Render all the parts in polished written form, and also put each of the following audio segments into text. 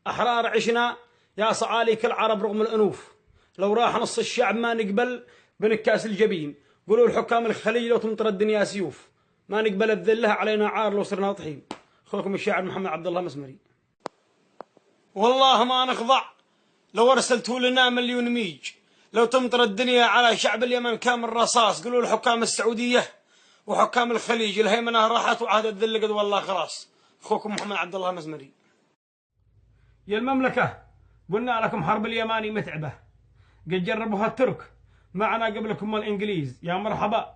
أحرار عشنا يا صعاليك العرب رغم الأنوف، لو راح نص الشعب ما نقبل بنكاس الجبين. قولوا الحكام الخليج لو تمطر الدنيا سيوف، ما نقبل الذلة علينا عار لو صرنا طحين. أخوكم الشاعر محمد عبد الله مسمري. والله ما نخضع لو أرسلتوا لنا مليون ميج، لو تمطر الدنيا على شعب اليمن كامل رصاص. قولوا الحكام السعودية وحكام الخليج الهيمنة راحت وعهد الذل قد والله خلاص. أخوكم محمد عبد الله مسمري. يا المملكة قلنا لكم حرب اليماني متعبة، قد جربوها الترك معنا قبلكم الإنجليز. يا مرحبا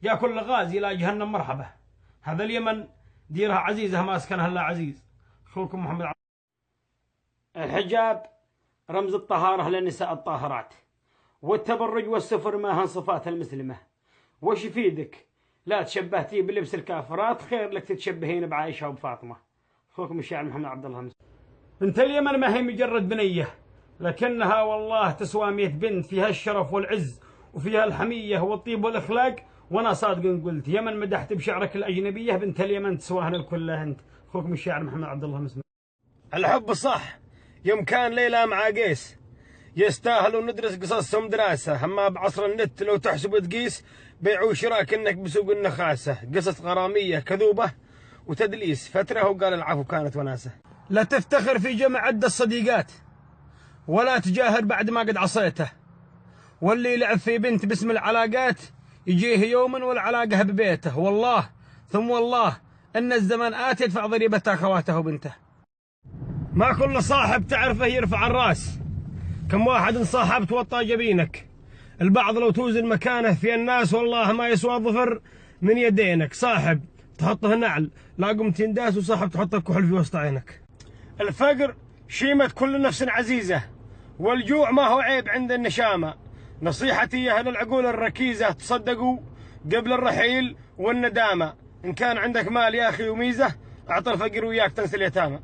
يا كل غازي إلى جهنم مرحبا، هذا اليمن ديرها عزيزة ما أسكنها إلا عزيز. أخوكم محمد عبد. الحجاب رمز الطهارة للنساء الطاهرات، والتبرج والسفر ما هن صفات المسلمة. وش يفيدك لا تشبهتي بلبس الكافرات، خير لك تتشبهين بعائشة وبفاطمة. أخوكم الشاعر محمد عبد الله مسمري. بنت اليمن ما هي مجرد بنية، لكنها والله تسوى 100 بنت، فيها الشرف والعز وفيها الحمية والطيب والإخلاق. وأنا صادق قلت يمن مدحت بشعرك الأجنبية، بنت اليمن تسواهن الكل أنت. أخوكم الشاعر محمد عبد الله مسمري. الحب صح يوم كان ليلى مع قيس، يستاهلوا ندرس قصصهم دراسة. أما بعصر النت لو تحسب تقيس، بيع وشراء كأنك بسوق النخاسة. قصص غرامية كذوبة وتدليس، فترة وقال العفو كانت وناسة. لا تفتخر في جمع عد الصديقات، ولا تجاهر بعد ما قد عصيته. واللي يلعب في بنت باسم العلاقات يجيه يوما والعلاقة ببيته. والله ثم والله أن الزمن آت يدفع ضريبة أخواته وبنته. ما كل صاحب تعرفه يرفع الراس، كم واحد صاحب توطى جبينك. البعض لو توزن مكانه في الناس والله ما يسوى ظفر من يدينك. صاحب تحطه نعل لا قمت تنداس، وصاحب تحط الكحل في وسط عينك. الفقر شيمة كل نفس عزيزة، والجوع ما هو عيب عند النشامة. نصيحتي يا أهل العقول الركيزة، تصدقوا قبل الرحيل والندامة. إن كان عندك مال يا أخي وميزة، أعطى الفقير وياك تنسى اليتامى.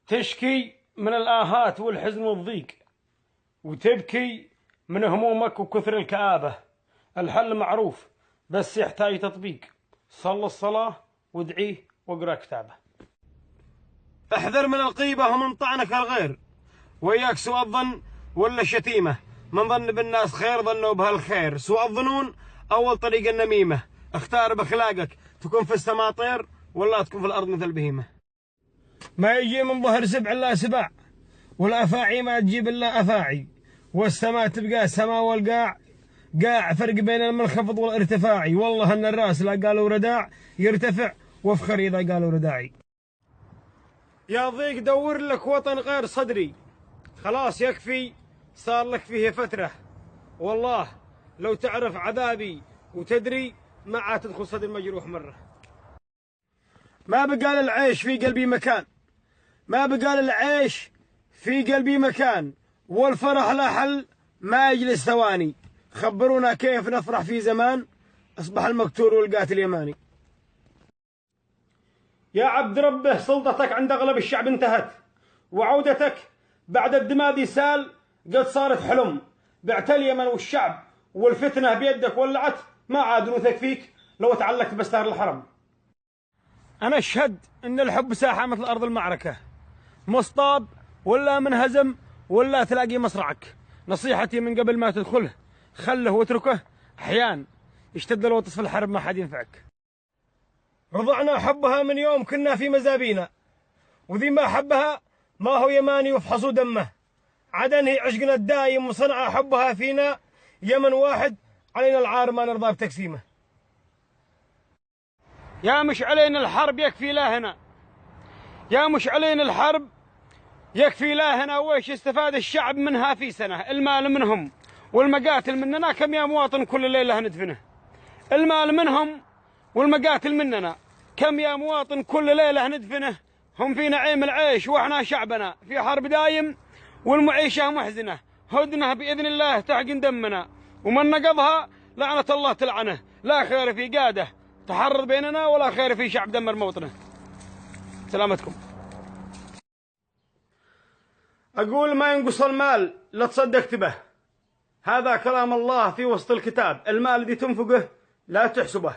تشكي من الآهات والحزن والضيق، وتبكي من همومك وكثر الكآبة. الحل معروف بس يحتاج تطبيق، صل الصلاة وادعيه واقرأ كتابه. احذر من الغيبة ومن طعنك الغير، وياك سوء الظن ولا الشتيمة. من ظن بالناس خير ظنوا بها الخير، سوء الظنون أول طريق النميمة. اختار بأخلاقك تكون في السماء طير، ولا تكون في الأرض مثل بهيمة. ما يجي من ظهر سبع إلا سباع، والأفاعي ما تجيب إلا أفاعي. والسماء تبقى سماء والقاع قاع، فرق بين المنخفض والارتفاعي. والله أن الراس لا قالوا رداع يرتفع، وافخر إذا قالوا رداعي. يا ضيق دور لك وطن غير صدري، خلاص يكفي صار لك فيه فترة. والله لو تعرف عذابي وتدري ما عاد تدخل صدر مجروح مرة. ما بقى للعيش في قلبي مكان، ما بقى للعيش في قلبي مكان، والفرح لا حل ما يجلس ثواني. خبرونا كيف نفرح في زمان أصبح المقتول والقاتل يماني. يا عبد ربه سلطتك عند أغلب الشعب انتهت، وعودتك بعد الدماء ذي سال قد صارت حلم. بعت اليمن والشعب والفتنة بيدك ولعت، ما عاد نوثق فيك لو تعلقت بستار الحرم. أنا أشهد أن الحب ساحة مثل أرض المعركة، مصطاب ولا منهزم ولا تلاقي مصرعك. نصيحتي من قبل ما تدخله خله واتركه، أحيان يشتد الوطس في الحرب ما حد ينفعك. رضعنا حبها من يوم كنا في مزابينا، وذي ما حبها ما هو يماني وفحصوا دمه. عدن هي عشقنا الدايم وصنع حبها فينا، يمن واحد علينا العار ما نرضى بتقسيمه. يا مش علينا الحرب يكفي لا هنا، يا مش علينا الحرب يكفي لا هنا. ويش استفاد الشعب منها في سنة؟ المال منهم والمقاتل مننا، كم يا مواطن كل ليلة ندفنه. المال منهم والمقاتل مننا، كم يا مواطن كل ليلة ندفنه. هم في نعيم العيش واحنا شعبنا في حرب دايم، والمعيشة محزنة. هدنه بإذن الله تحقن دمنا، ومن نقضها لعنة الله تلعنه. لا خير في قاده تحرض بيننا، ولا خير في شعب دمر موطنه. سلامتكم. أقول ما ينقص المال لا تصدقت به، هذا كلام الله في وسط الكتاب. المال الذي تنفقه لا تحسبه،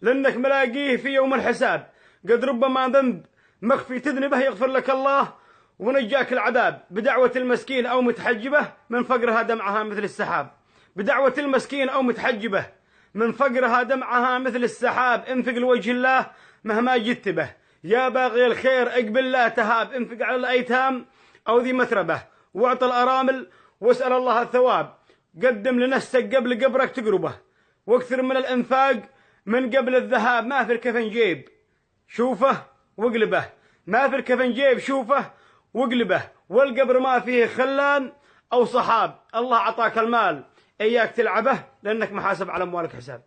لأنك ملاقيه في يوم الحساب. قد ربما ذنب مخفي تذنبه يغفر لك الله، ونجاك العذاب بدعوة المسكين أو متحجبة من فقرها دمعها مثل السحاب. بدعوة المسكين أو متحجبة من فقرها دمعها مثل السحاب. انفق لوجه الله مهما جدت به، يا باغي الخير اقبل لا تهاب. انفق على الأيتام أو ذي مثربة، واعط الأرامل واسأل الله الثواب. قدم لنفسك قبل قبرك تقربه، واكثر من الإنفاق من قبل الذهاب. ما في الكفن جيب شوفه واقلبه، ما في الكفن جيب شوفه واقلبه، والقبر ما فيه خلان أو صحاب. الله عطاك المال إياك تلعبه، لأنك محاسب على أموالك حساب.